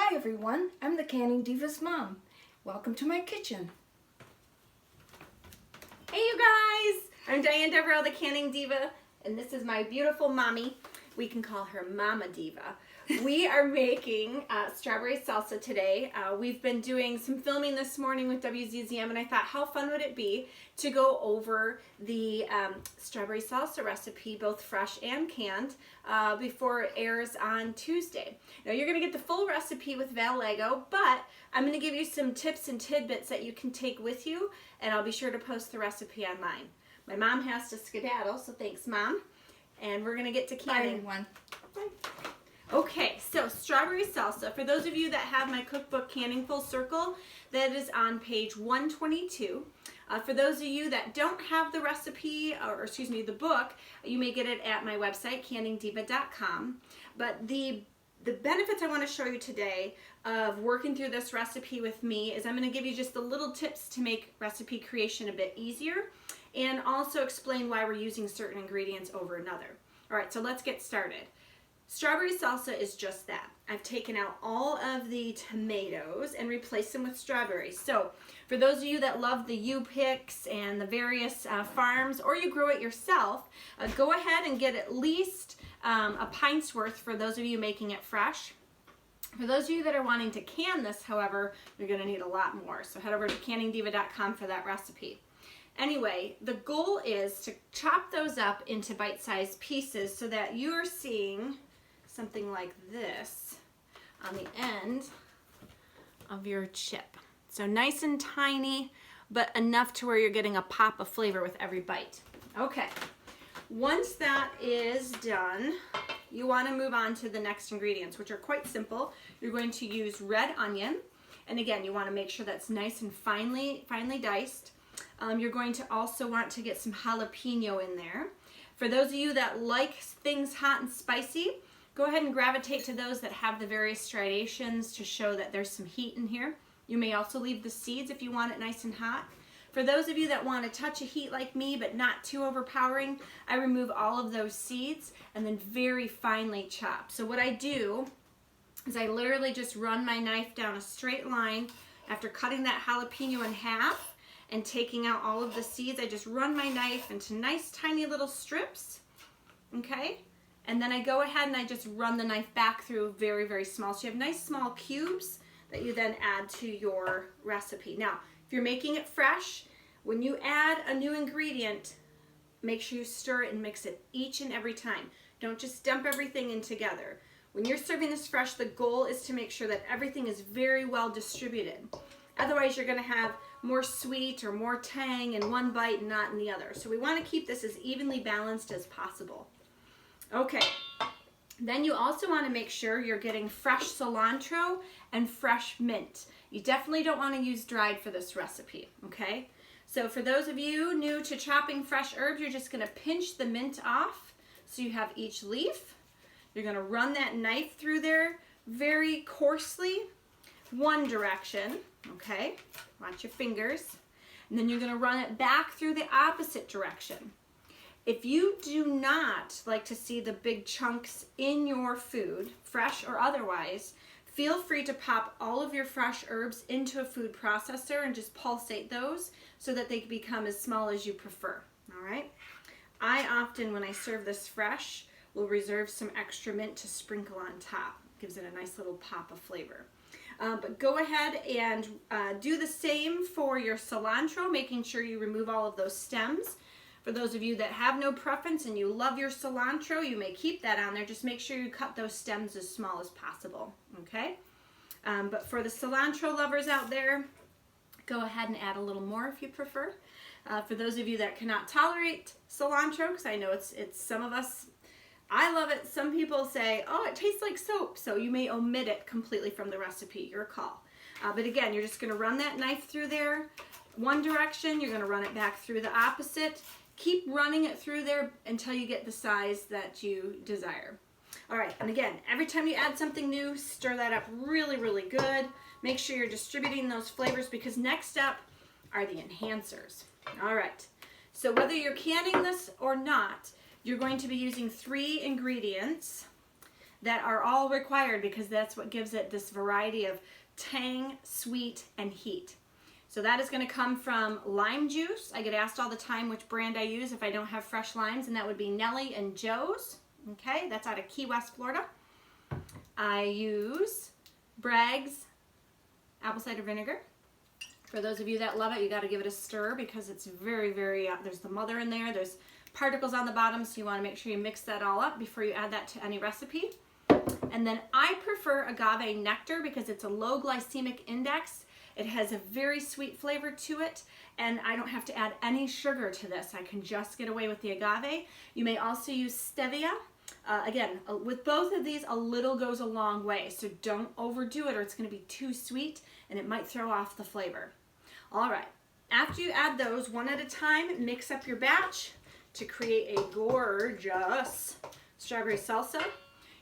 Hi everyone, I'm the Canning Diva's mom. Welcome to my kitchen. Hey you guys! I'm Diane Devereaux, the Canning Diva, and this is my beautiful mommy. We can call her Mama Diva. We are making strawberry salsa today. We've been doing some filming this morning with WZZM, and I thought how fun would it be to go over the strawberry salsa recipe, both fresh and canned, before it airs on Tuesday. Now you're going to get the full recipe with Lego, but I'm going to give you some tips and tidbits that you can take with you, and I'll be sure to post the recipe online. My mom has to skedaddle, so thanks, Mom. And we're going to get to canning. Bye everyone. Bye. Okay, so strawberry salsa. For those of you that have my cookbook, Canning Full Circle, that is on page 122. For those of you that don't have the recipe, or excuse me, the book, you may get it at my website, canningdiva.com. But the benefits I want to show you today of working through this recipe with me is I'm going to give you just the little tips to make recipe creation a bit easier, and also explain why we're using certain ingredients over another. All right, so let's get started. Strawberry salsa is just that. I've taken out all of the tomatoes and replaced them with strawberries. So for those of you that love the U-Picks and the various farms, or you grow it yourself, go ahead and get at least a pint's worth for those of you making it fresh. For those of you that are wanting to can this, however, you're going to need a lot more. So head over to canningdiva.com for that recipe. Anyway, the goal is to chop those up into bite-sized pieces so that you're seeing something like this on the end of your chip. So nice and tiny, but enough to where you're getting a pop of flavor with every bite. Okay, once that is done, you want to move on to the next ingredients, which are quite simple. You're going to use red onion, and again, you want to make sure that's nice and finely diced. You're going to also want to get some jalapeno in there. For those of you that like things hot and spicy, go ahead and gravitate to those that have the various striations to show that there's some heat in here. You may also leave the seeds if you want it nice and hot. For those of you that want a touch of heat like me, but not too overpowering, I remove all of those seeds and then very finely chop. So what I do is I literally just run my knife down a straight line after cutting that jalapeno in half and taking out all of the seeds. I just run my knife into nice tiny little strips, okay? And then I go ahead and I just run the knife back through very, very small. So you have nice small cubes that you then add to your recipe. Now, if you're making it fresh, when you add a new ingredient, make sure you stir it and mix it each and every time. Don't just dump everything in together. When you're serving this fresh, the goal is to make sure that everything is very well distributed. Otherwise, you're going to have more sweet or more tang in one bite and not in the other. So we want to keep this as evenly balanced as possible. Okay, then you also want to make sure you're getting fresh cilantro and fresh mint. You definitely don't want to use dried for this recipe, okay? So for those of you new to chopping fresh herbs, you're just going to pinch the mint off so you have each leaf. You're going to run that knife through there very coarsely, one direction, okay? Watch your fingers. And then you're going to run it back through the opposite direction. If you do not like to see the big chunks in your food, fresh or otherwise, feel free to pop all of your fresh herbs into a food processor and just pulsate those so that they become as small as you prefer, all right? I often, when I serve this fresh, will reserve some extra mint to sprinkle on top. Gives it a nice little pop of flavor. But go ahead and do the same for your cilantro, making sure you remove all of those stems. For those of you that have no preference and you love your cilantro, you may keep that on there. Just make sure you cut those stems as small as possible, okay? But for the cilantro lovers out there, go ahead and add a little more if you prefer. For those of you that cannot tolerate cilantro, because I know it's some of us, I love it. Some people say, oh, it tastes like soap, so you may omit it completely from the recipe, your call. But again, you're just going to run that knife through there one direction, you're going to run it back through the opposite. Keep running it through there until you get the size that you desire. All right, and again, every time you add something new, stir that up really, really good. Make sure you're distributing those flavors because next up are the enhancers. All right, so whether you're canning this or not, you're going to be using 3 ingredients that are all required because that's what gives it this variety of tang, sweet, and heat. So that is going to come from lime juice. I get asked all the time which brand I use if I don't have fresh limes, and that would be Nellie and Joe's. Okay, that's out of Key West, Florida. I use Bragg's apple cider vinegar. For those of you that love it, you got to give it a stir because it's very, very, there's the mother in there, there's particles on the bottom, so you want to make sure you mix that all up before you add that to any recipe. And then I prefer agave nectar because it's a low glycemic index. It has a very sweet flavor to it, and I don't have to add any sugar to this. I can just get away with the agave. You may also use stevia. Again, with both of these, a little goes a long way, so don't overdo it or it's going to be too sweet and it might throw off the flavor. All right, after you add those one at a time, mix up your batch to create a gorgeous strawberry salsa.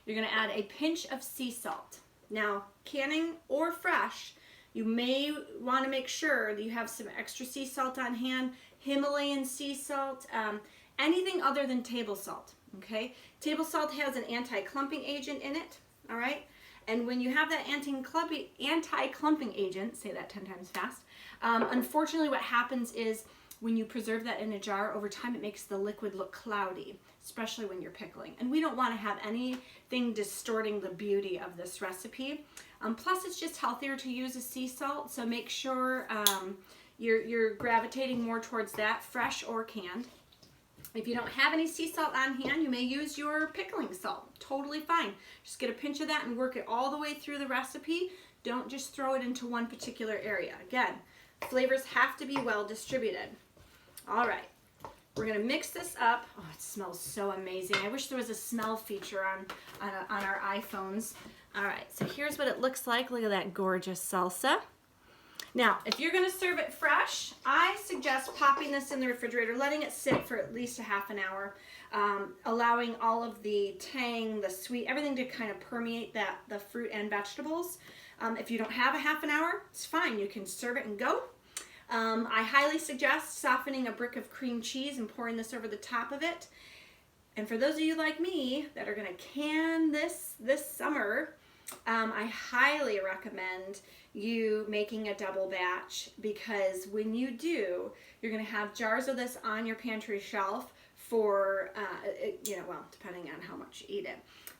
You're going to add a pinch of sea salt. Now, canning or fresh, you may want to make sure that you have some extra sea salt on hand, Himalayan sea salt, anything other than table salt. Okay, table salt has an anti-clumping agent in it, all right? And when you have that anti-clumping agent, say that 10 times fast, unfortunately what happens is when you preserve that in a jar, over time it makes the liquid look cloudy, especially when you're pickling. And we don't want to have anything distorting the beauty of this recipe. Plus it's just healthier to use a sea salt, so make sure you're gravitating more towards that, fresh or canned. If you don't have any sea salt on hand, you may use your pickling salt. Totally fine. Just get a pinch of that and work it all the way through the recipe. Don't just throw it into one particular area. Again, flavors have to be well distributed. All right, we're gonna mix this up. Oh, it smells so amazing. I wish there was a smell feature on our iPhones. All right, so here's what it looks like. Look at that gorgeous salsa. Now, if you're gonna serve it fresh, I suggest popping this in the refrigerator, letting it sit for at least a half an hour, allowing all of the tang, the sweet, everything to kind of permeate the fruit and vegetables. If you don't have a half an hour, it's fine. You can serve it and go. I highly suggest softening a brick of cream cheese and pouring this over the top of it. And for those of you like me that are gonna can this summer, I highly recommend you making a double batch, because when you do, you're going to have jars of this on your pantry shelf for, well, depending on how much you eat it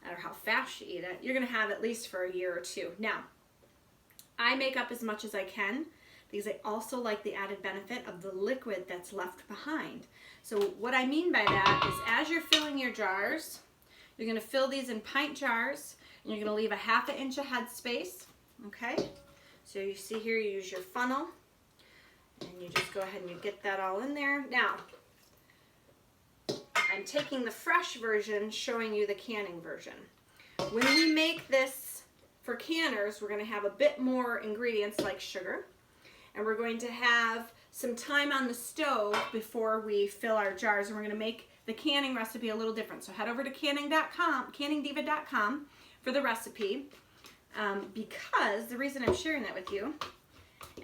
or how fast you eat it, you're going to have at least for a year or two. Now, I make up as much as I can because I also like the added benefit of the liquid that's left behind. So what I mean by that is as you're filling your jars, you're going to fill these in pint jars, and you're going to leave a half an inch of headspace, okay? So you see here, you use your funnel, and you just go ahead and you get that all in there. Now, I'm taking the fresh version, showing you the canning version. When we make this for canners, we're going to have a bit more ingredients like sugar, and we're going to have some time on the stove before we fill our jars, and we're going to make the canning recipe a little different. So head over to canningdiva.com for the recipe, because the reason I'm sharing that with you,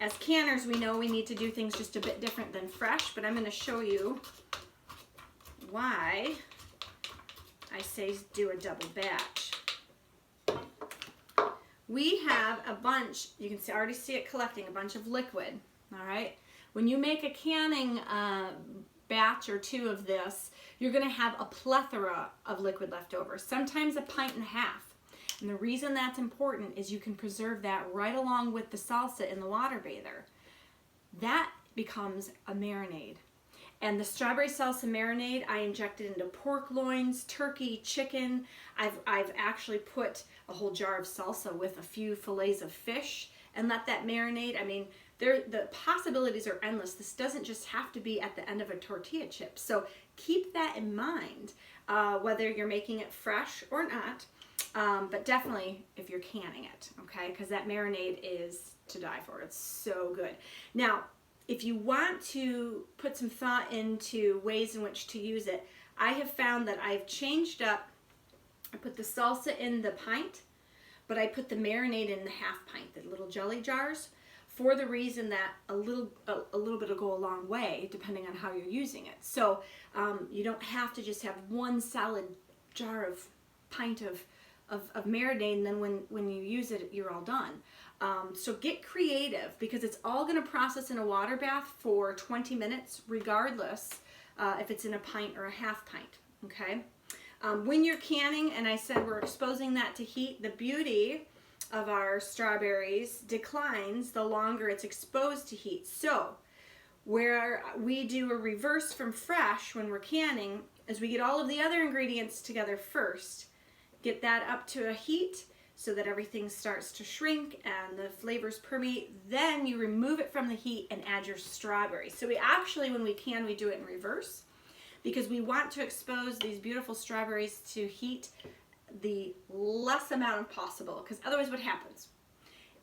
as canners we know we need to do things just a bit different than fresh, but I'm going to show you why I say do a double batch. We have a bunch, you can already see it collecting, a bunch of liquid, all right? When you make a canning batch or two of this, you're going to have a plethora of liquid left over, sometimes a pint and a half. And the reason that's important is you can preserve that right along with the salsa in the water bather. That becomes a marinade. And the strawberry salsa marinade, I injected into pork loins, turkey, chicken. I've actually put a whole jar of salsa with a few fillets of fish and let that marinate. I mean, the possibilities are endless. This doesn't just have to be at the end of a tortilla chip. So keep that in mind, whether you're making it fresh or not. But definitely if you're canning it, okay? Because that marinade is to die for. It's so good. Now, if you want to put some thought into ways in which to use it, I have found that I've changed up. I put the salsa in the pint, but I put the marinade in the half pint, the little jelly jars, for the reason that a little bit will go a long way depending on how you're using it. So you don't have to just have one solid jar of pint of of marinade, and then when you use it, you're all done. So get creative, because it's all going to process in a water bath for 20 minutes, regardless if it's in a pint or a half pint, okay? When you're canning, and I said we're exposing that to heat, the beauty of our strawberries declines the longer it's exposed to heat. So where we do a reverse from fresh when we're canning is we get all of the other ingredients together first, get that up to a heat so that everything starts to shrink and the flavors permeate, then you remove it from the heat and add your strawberries. So we actually, when we can, we do it in reverse, because we want to expose these beautiful strawberries to heat the less amount possible, because otherwise what happens?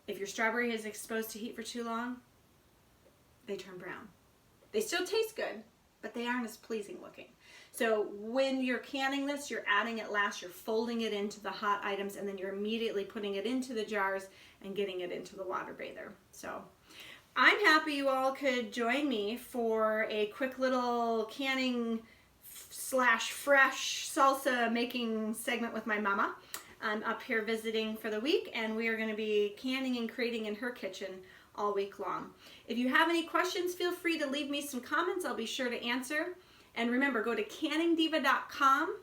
If your strawberry is exposed to heat for too long, they turn brown. They still taste good, but they aren't as pleasing looking. So when you're canning this, you're adding it last, you're folding it into the hot items, and then you're immediately putting it into the jars and getting it into the water bather. So I'm happy you all could join me for a quick little canning / fresh salsa making segment with my mama. I'm up here visiting for the week, and we are going to be canning and creating in her kitchen all week long. If you have any questions, feel free to leave me some comments. I'll be sure to answer. And remember, go to canningdiva.com,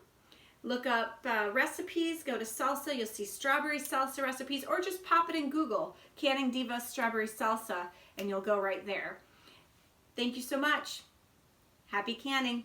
look up recipes, go to salsa, you'll see strawberry salsa recipes, or just pop it in Google, Canning Diva strawberry salsa, and you'll go right there. Thank you so much. Happy canning.